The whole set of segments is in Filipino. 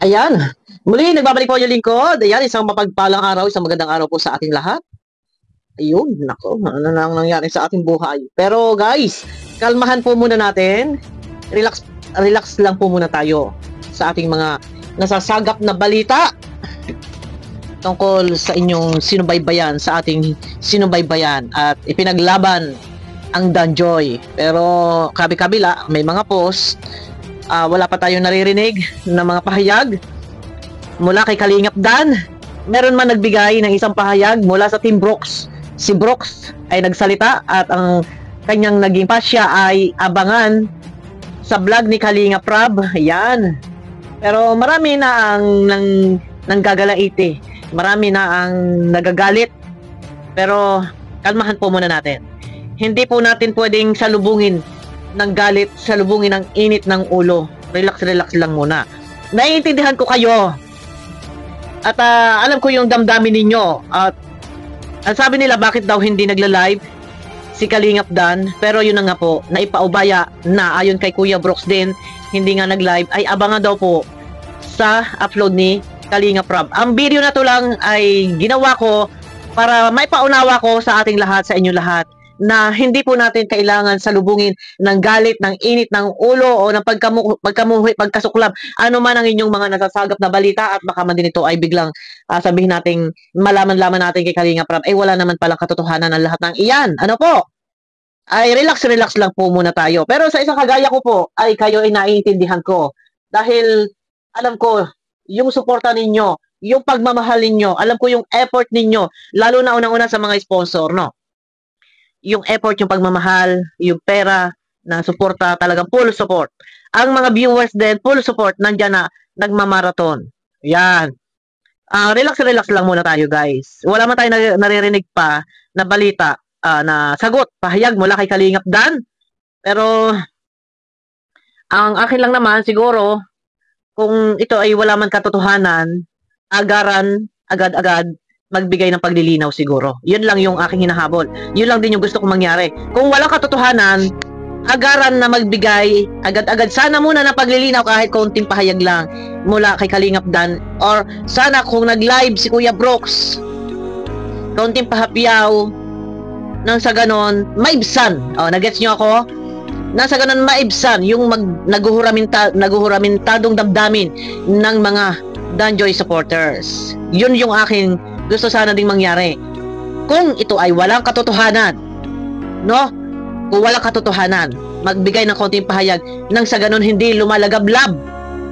Ayan, muli nagbabalik po yung lingkod. Ayan, isang mapagpalang araw, isang magandang araw po sa ating lahat. Ayun, nako, ano nang nangyari sa ating buhay. Pero guys, kalmahan po muna natin. Relax, relax lang po muna tayo sa ating mga nasasagap na balita tungkol sa inyong sinubaybayan, sa ating sinubaybayan at ipinaglaban ang Danjoy. Pero kabi-kabila, may mga post, wala pa tayong naririnig ng mga pahayag mula kay Kalingap Dan. Meron man nagbigay ng isang pahayag mula sa Team Brooks. Si Brooks ay nagsalita at ang kanyang naging pasya ay abangan sa vlog ni Kalingap Rab. Yan. Pero marami na ang nanggagalaiti. Marami na ang nagagalit. Pero kalmahan po muna natin. Hindi po natin pwedeng salubungin ng galit, salubungin ng init ng ulo. Relax, relax lang muna. Naiintindihan ko kayo. At alam ko yung damdamin ninyo. At ang sabi nila, bakit daw hindi nagla-live si Kalingap Dan? Pero yun na nga po, naipaubaya na ayon kay Kuya Brooks din, hindi nga nag-live, ay abangan daw po sa upload ni Kalingap Rab. Ang video na to lang ay ginawa ko para maipaunawa ko sa ating lahat, sa inyo lahat, na hindi po natin kailangan salubungin ng galit, ng init ng ulo o ng pagkamuhi, pagkasuklap, ano man ang inyong mga nasasagap na balita at baka man din ito ay biglang sabihin natin, malaman-laman natin kay Kalingap Rab, wala naman palang katotohanan ang lahat ng iyan. Ano po? Ay relax lang po muna tayo. Pero sa isang kagaya ko po, ay kayo ay naiintindihan ko. Dahil alam ko, yung suporta ninyo, yung pagmamahal ninyo, alam ko yung effort ninyo, lalo na unang-una sa mga sponsor, no? Yung effort, yung pagmamahal, yung pera na suporta, talagang full support. Ang mga viewers din, full support, nandyan na, nagmamarathon. Yan. Relax lang muna tayo, guys. Wala man tayo naririnig pa na balita, na sagot, pahayag mula kay Kalingap Dan. Pero, ang akin lang naman, siguro, kung ito ay wala man katotohanan, agaran, agad-agad, magbigay ng paglilinaw siguro. Yun lang yung aking hinahabol. Yun lang din yung gusto kong mangyari. Kung walang katotohanan, agaran na magbigay, agad-agad. Sana muna ng paglilinaw kahit konting pahayag lang mula kay Kalingap Dan. Or sana kung nag-live si Kuya Brooks, konting pahapyaw, nang sa ganon, maibsan. Nagets nyo ako? Nasa ganon maibsan yung naguhuramintadong damdamin ng mga Danjoy supporters. Yun yung aking gusto sana ding mangyari. Kung ito ay walang katotohanan, no? Kung walang katotohanan, magbigay ng konting pahayag nang sa ganon hindi lumalagablab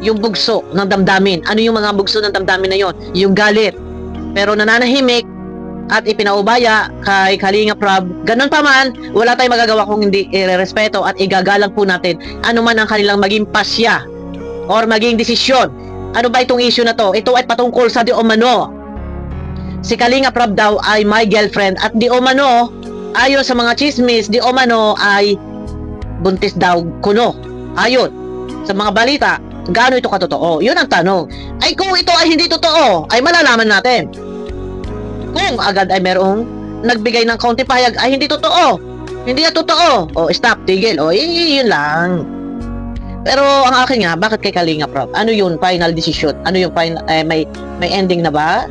yung bugso ng damdamin. Ano yung mga bugso ng damdamin na yon? Yung galit. Pero nananahimik at ipinaubaya kay Kalingap Rab, ganun pa man, wala tayong magagawa kung hindi irerespeto at igagalang po natin ano man ang kanilang maging pasya or maging desisyon. Ano ba itong issue na to? Ito ay patungkol sa di umano. Si Kalingap Rab daw ay my girlfriend at di umano, ayon sa mga chismis, di umano ay buntis daw kuno. Ayon sa mga balita, gaano ito katotoo? Yun ang tanong. Ay kung ito ay hindi totoo, ay malalaman natin. Kung agad ay merong nagbigay ng kaunti pahayag ay hindi totoo. Hindi na totoo. Stop, tigil. Yun lang. Pero ang akin nga, bakit kay Kalingap Rab? Ano yun, final decision? Ano yung final, may ending na ba?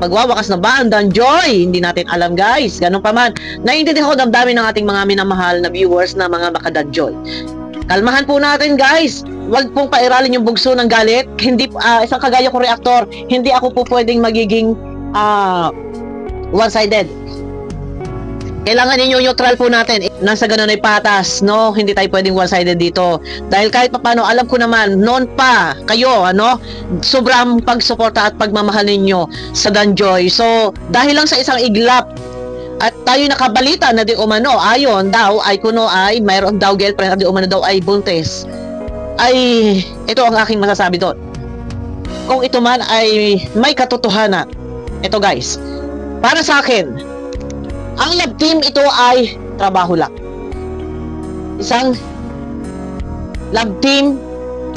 Magwawakas na ba ang Danjoy? Hindi natin alam, guys. Ganun pa man. Naiintindihan ko damdamin ng ating mga minamahal na viewers na mga maka-Danjoy. Kalmahan po natin, guys. Huwag pong pairalin yung bugso ng galit. Hindi, isang kagaya ko reaktor, hindi ako po pwedeng magiging one-sided. Kailangan ninyo neutral po natin. Nasa ganun ay patas, no? Hindi tayo pwedeng one-sided dito. Dahil kahit paano, alam ko naman, noon pa, kayo, sobrang pagsuporta at pagmamahal ninyo sa Danjoy. So, dahil lang sa isang iglap, at tayo nakabalita na di umano, ayon daw, ay kuno ay mayroon daw girlfriend at di umano daw ay buntis. Ay, ito ang aking masasabi doon. Kung ito man ay may katotohanan, ito guys, para sa akin, ang love team ito ay trabaho lang. Isang love team,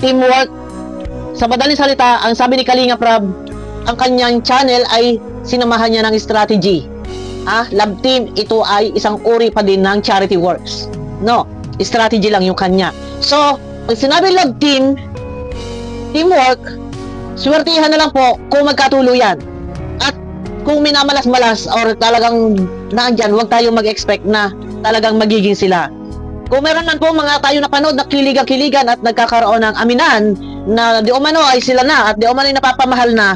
teamwork. Sa madaling salita, ang sabi ni Kalingap Rab, ang kanyang channel ay sinamahan niya ng strategy. Love team, ito ay isang uri pa din ng charity works. No, strategy lang yung kanya. So, pag sinabi love team, teamwork, Swertihan na lang po kung magkatuluyan. At kung minamalas-malas or talagang naandyan, huwag tayong mag-expect na talagang magiging sila. Kung meron man po mga tayo napanood na kiligan at nagkakaroon ng aminan na di umano ay sila na at di umano ay napapamahal na,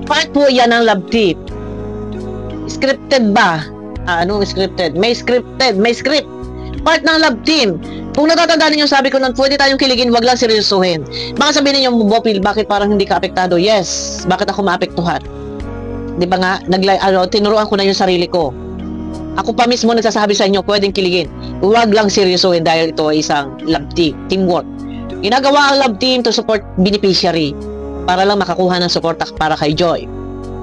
part po yan ng love team. Scripted ba? Anong scripted? May script. Part ng love team. Kung natatandaan niyo, sabi ko nun, pwede tayong kiligin, wag lang seryosohin. Baka sabihin niyo, Bopil, bakit parang hindi ka apektado? Yes, bakit ako maapektuhan? Di ba nga, tinuruan ko na yung sarili ko. Ako pa mismo nagsasabi sa inyo, pwedeng kiligin. Huwag lang seryosohin dahil ito ay isang love team, teamwork. Ginagawa ang love team to support beneficiary para lang makakuha ng support para kay Joy.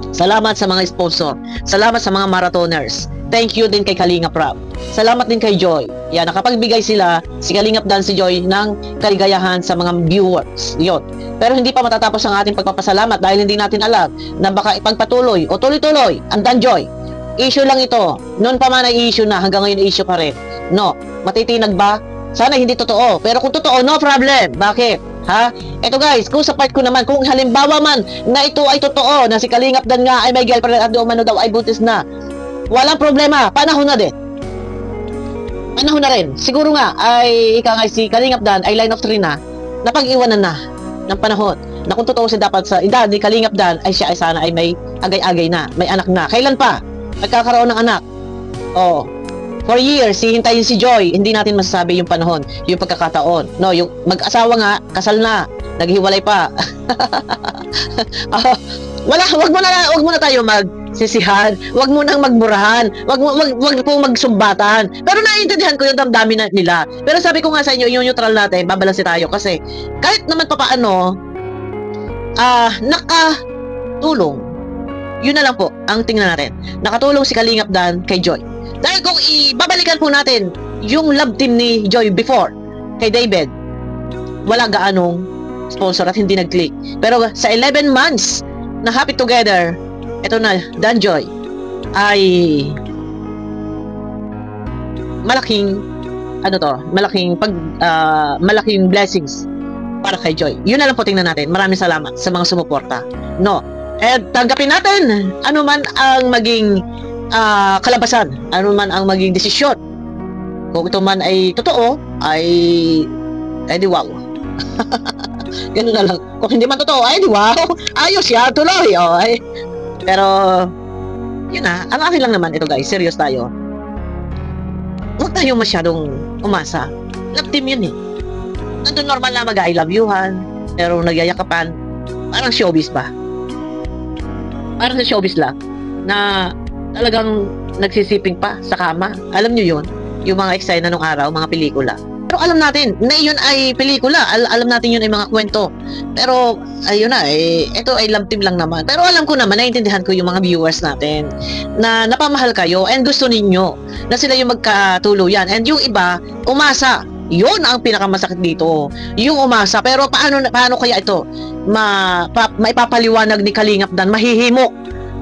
Salamat sa mga sponsor. Salamat sa mga marathoners. Thank you din kay Kalinga Prab. Salamat din kay Joy. Yan, nakapagbigay sila, si Kalingap Dan, si Joy, ng kaligayahan sa mga viewers. Yun. Pero hindi pa matatapos ang ating pagpapasalamat dahil hindi natin alam na baka ipagpatuloy o tuloy-tuloy ang Dan Joy. Issue lang ito. Noon pa man ay issue na, hanggang ngayon issue pa rin. No. Matitinag ba? Sana hindi totoo. Pero kung totoo, no problem. Bakit? Ha? Eto guys, kung sa part ko naman, kung halimbawa man na ito ay totoo, na si Kalingap Dan nga ay may girlfriend at di umano daw ay buntis na, walang problema. Panahon na din. Panahon na rin. Siguro nga ay ika nga si Kalingap Dan ay line of 3 na, napag-iwanan na ng panahon. Na kung totoo siya dapat sa edad ni Kalingap Dan ay siya ay sana ay may agay-agay na, may anak na. Kailan pa? Nagkakaroon ng anak. Oh. For years, hihintayin si Joy, hindi natin masasabi yung panahon, yung pagkakataon. No, yung mag-asawa nga, kasal na, naghiwalay pa. Wag mo na tayo magsisihan, wag mo nang magmurahan, wag po magsumbatan. Pero naiintindihan ko yung damdamin nila. Pero sabi ko nga sa inyo, yung neutral natin, babalanse tayo kasi kahit naman papaano nakatulong. Yun na lang po ang tingnan natin. Nakatulong si Kalingap Dan kay Joy. Dahil kung ibabalikan po natin yung love team ni Joy before kay David, wala gaanong sponsor at hindi nag-click. Pero sa 11 months na happy together, eto na, Dan Joy ay malaking malaking blessings para kay Joy. Yun na lang po tingnan natin. Maraming salamat sa mga sumuporta. No. At tanggapin natin ano man ang maging kalabasan, ano man ang maging desisyon. Kung ito man ay totoo, ay di wow. Ganun na lang. Kung hindi man totoo, ay di wow. Ayos yan, tuloy. Pero, yun na. Ang akin lang naman ito guys, serious tayo. Huwag tayong masyadong umasa. Love team yun eh. Nandun normal na mag-I love you-han, pero nagyayakapan. Parang showbiz ba? Parang sa showbiz lang na talagang nagsisiping pa sa kama. Alam nyo yun? Yung mga eksena nung araw, mga pelikula. Pero alam natin na yun ay pelikula. Alam natin yun ay mga kwento. Pero ayun na, ito ay love team lang naman. Pero alam ko naman, naiintindihan ko yung mga viewers natin na napamahal kayo and gusto ninyo na sila yung magkatuluyan. And yung iba, umasa. Yun ang pinakamasakit dito. Yung umasa. Pero paano kaya ito maipapaliwanag ni Kalingap Dan? Mahihimok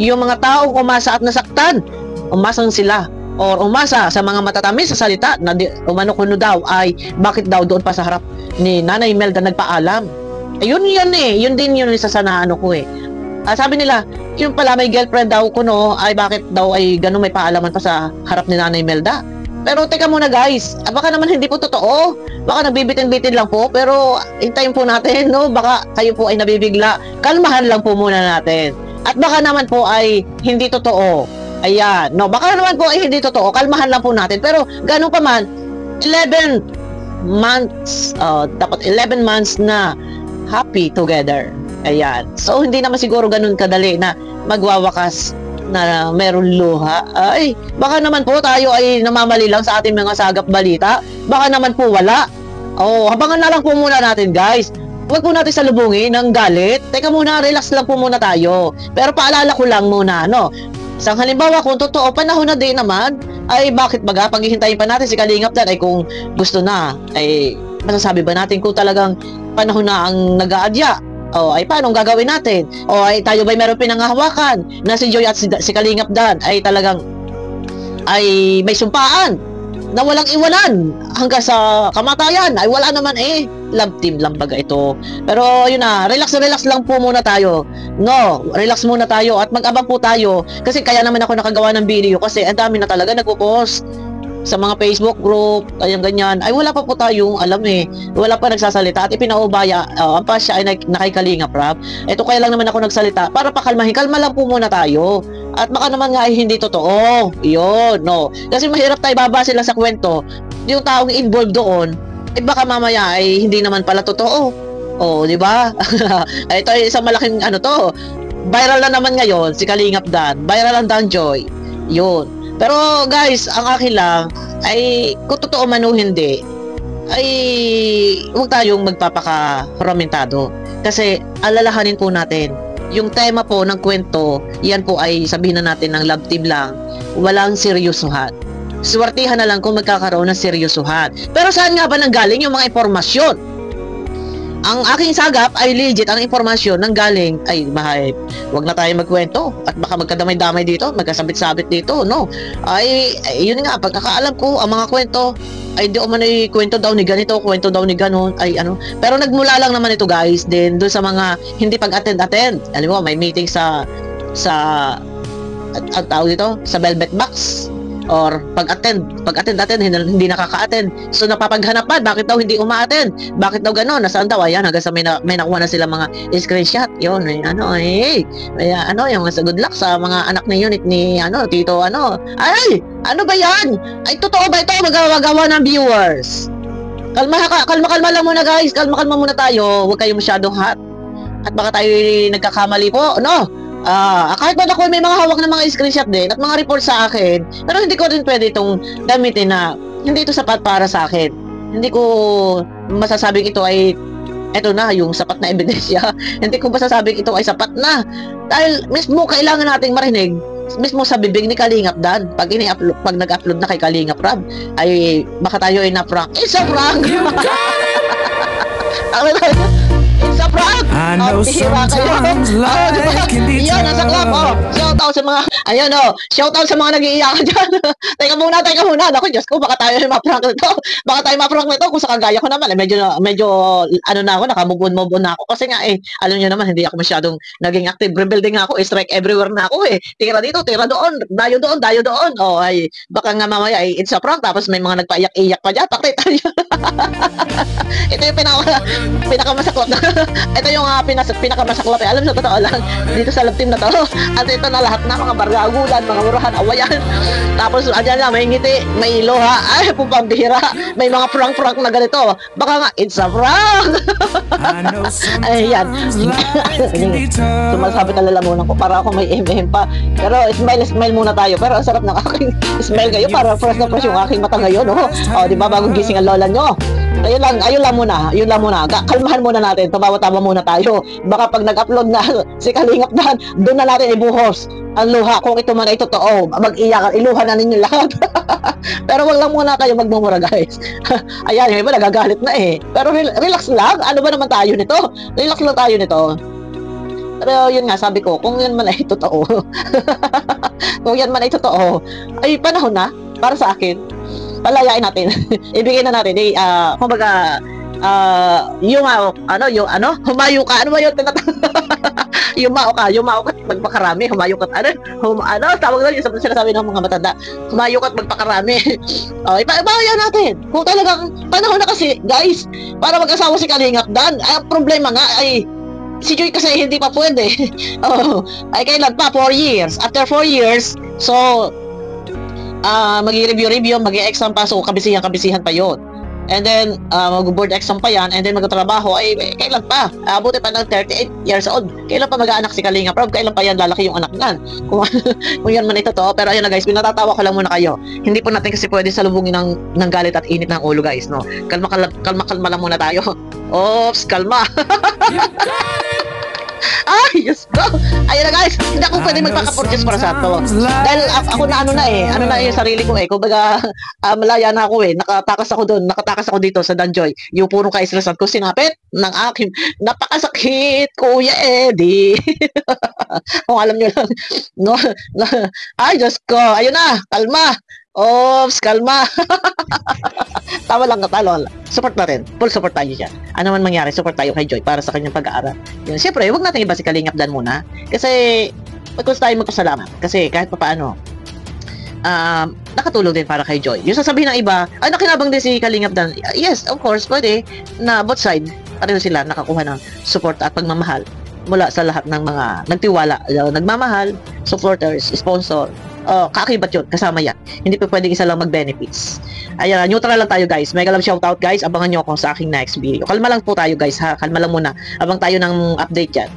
yung mga taong umasa at nasaktan. Umasang sila or umasa sa mga matatamis sa salita na umano kuno daw ay bakit daw doon pa sa harap ni Nanay Melda nagpaalam. Yun eh. Yun din yun sa sanaano ko eh. Sabi nila, yung pala may girlfriend daw kuno ay bakit daw ay ganun may paalaman pa sa harap ni Nanay Melda. Pero teka muna guys, baka naman hindi po totoo. Baka nabibitin-bitin lang po, pero hintayin po natin, no? Baka kayo po ay nabibigla. Kalmahan lang po muna natin. At baka naman po ay hindi totoo. Ayan, no? Baka naman po ay hindi totoo. Kalmahan lang po natin. Pero ganun pa man, 11 months, dapat 11 months na happy together. Ayan. So, hindi naman siguro ganun kadali na magwawakas na meron luha. Ay, baka naman po tayo ay namamali lang sa ating mga sagap balita. Baka naman po wala. Habangan na lang po muna natin guys. Huwag po natin salubungin ng galit. Teka muna, relax lang po muna tayo. Pero paalala ko lang muna, no? Isang halimbawa, kung totoo, panahon na din naman, ay bakit baga, paghihintayin pa natin si Kalingap Dan, ay kung gusto na, ay masasabi ba natin kung talagang panahon na ang nag-aadya? Ay paano gagawin natin? Ay tayo ba'y meron pinanghahawakan na si Joy at si Kalingap Dan ay talagang ay may sumpaan na walang iwanan hanggang sa kamatayan ay wala naman eh. Love team lang baga ito. Pero yun na, relax lang po muna tayo. No, relax muna tayo at mag-abang po tayo. Kasi kaya naman ako nakagawa ng video kasi ang dami na talaga nagpo-post sa mga Facebook group, ayang ganyan. Ay wala pa po tayong alam eh. Wala pa nagsasalita at ipinaubaya. Ang pa siya ay nakikalinga, prab. Ito kaya lang naman ako nagsalita para pakalmahin. Kalma lang po muna tayo. At baka naman nga ay hindi totoo. Yun, no. Kasi mahirap tayo babase lang sa kwento. Yung taong involved doon, eh baka mamaya ay hindi naman pala totoo. Oh, di ba? Ito ay isang malaking ano to. Viral na naman ngayon si Kalingap Dan. Viral ang Danjoy. Yun. Pero guys, ang akin lang ay kung totoo man o hindi ay huwag tayong magpapaka-romentado. Kasi alalahanin po natin yung tema po ng kwento, yan po ay sabihin na natin ng love team lang, walang seryosohan. Swertihan na lang kung magkakaroon ng seryosohan. Pero saan nga ba nanggaling yung mga impormasyon? Ang aking sagap ay legit ang impormasyon nang galing ay mahal. Wag na tayo magkwento at baka magkadamay-damay dito, magkasabit-sabit dito, no? Ay yun nga, pagkakaalam ko ang mga kwento ay di man ay kwento daw ni ganito, kwento daw ni ganon, ay ano. Pero nagmula lang naman ito guys, din doon sa mga hindi pag-attend. Alam mo, may meeting sa at tawag dito, sa Velvet Box. Or pag-attend, hindi nakaka-attend. So napapaghanapan, bakit daw hindi uma-attend? Bakit daw gano'n? Nasaan daw? Ayan, hanggang sa may nakuha na sila mga screenshot. Yun, yung sa good luck sa mga anak ni unit ni Tito Ay, ano ba yan? Ay, totoo ba ito? Magawa ng viewers. Kalma lang muna guys. Kalma muna tayo. Huwag kayo masyadong hot. At baka tayo nagkakamali po, no? Kahit ba ako may mga hawak na mga screenshot din at mga report sa akin, pero hindi ko rin pwede itong gamitin na hindi ito sapat para sa akin. Hindi ko masasabing ito ay eto na yung sapat na ebidensya. Hindi ko masasabing ito ay sapat na. Dahil mismo kailangan nating marinig mismo sa bibig ni Kalingap Dan pag nag-upload na kay Kalingap Rab ay baka tayo ay na-prank. It's a prank! It's a prank! I know sometimes life can be tough. Yan, nasa club, Shoutout sa mga, shoutout sa mga nag-iiyakan dyan. Teka muna. Naku, Diyos ko, baka tayo ma-prank nito. Kung sa kagaya ko naman, medyo, na ako, nakamove on na ako. Kasi nga, alam nyo naman, hindi ako masyadong naging active. Rebuilding ako, strike everywhere na ako, Tira dito, tira doon, dayo doon. Baka nga mamaya, it's a prank. Tapos may mga nagpaiyak-iyak pa dyan. Pakita tayo. Ito yung pinakamasaklap na. Ito yung pinakamasaklap. Alam sa totoo lang, dito sa love team na to. At ito na lahat na mga bargagulan, mga murahan, awayan. Tapos, andyan na, may ngiti, may luha, ay, pupambihira. May mga prank na ganito. Baka nga, it's a prank! Ayan. Sumasabit ang lalamunan ko para ako may pa. Pero, smile muna tayo. Pero, ang sarap ng aking smile kayo. Para fresh na fresh yung aking mata ngayon. Di ba, bagong gising ang lola nyo. Ayun lang muna. Kalmahan muna natin. Tawa-tawa muna tayo. Baka pag nag-upload na si Kalingap Dan, doon na natin ibuhos ang luha. Kung ito man ay totoo, mag-iyakan, iluha na ninyo lahat. Pero wag lang muna kayo magmumura, guys. Ayan, yung iba nagagalit na Pero relax lang. Ano ba naman tayo nito? Relax lang tayo nito. Pero yun nga, sabi ko, kung yan man ay totoo, ay panahon na para sa akin. Palayain natin. Ibigay na natin. Kumbaga, humayo ka. Ano ba yun? Yumao ka magpakarami. Humayo ka. Tawag lang yung sinasabi ng mga matanda. Humayo ka at magpakarami. Ipabayan natin. Kung talagang panahon na kasi, guys, para mag-asawa si Kalingap Dan. Ang problema nga ay si Joy kasi hindi pa pwede. Ay kailan pa? 4 years. After 4 years, so mag-review, mag-exam pa, so kabisihan pa yon. And then mag-board exam pa yan, and then magtatrabaho ay kailan pa? Abuti pa ng 38 years old. Kailan pa mag-aanak si Kalinga Prab? Kailan pa yan lalaki yung anak niyan? Kung yan man ito to. Pero ayun na guys, pinatatawa ko lang muna kayo. Hindi po natin kasi pwede salubungin ng galit at init ng ulo guys, no? Kalma lang muna tayo. Oops, kalma. Ay, Diyos ko. Ayun na guys, hindi ako pwede magpaka-purchase para sa ito. Dahil ako na yung sarili ko Kumbaga, malaya na ako Nakatakas ako dito sa Danjoy. Yung puro ka-stressan ko, sinapit ng aking napakasakit, Kuya Eddie. Kung alam nyo lang. No, ay, Diyos ko. Ayun na, kalma. Ops, kalma. Tama lang, talo lang. Support natin. Full support tayo dyan. Ano man mangyari, support tayo kay Joy para sa kanyang pag-aaral. Yun. Siyempre, huwag natin iba si Kalingap Dan muna. Kasi, pagkos tayo magpasalamat. Kasi kahit pa paano, nakatulong din para kay Joy. Yung sasabihin ng iba, nakinabang din si Kalingap Dan. Yes, of course, pwede na both side, pareho sila nakakuha ng support at pagmamahal mula sa lahat ng mga nagtiwala, nagmamahal, supporters, sponsor. Kaakibat yun, kasama yan. Hindi pa pwedeng isa lang mag-benefits. Ayan, neutral lang tayo guys. Mega love shoutout guys. Abangan nyo ako sa aking next video. Kalma lang po tayo guys ha. Kalma lang muna. Abang tayo ng update yan.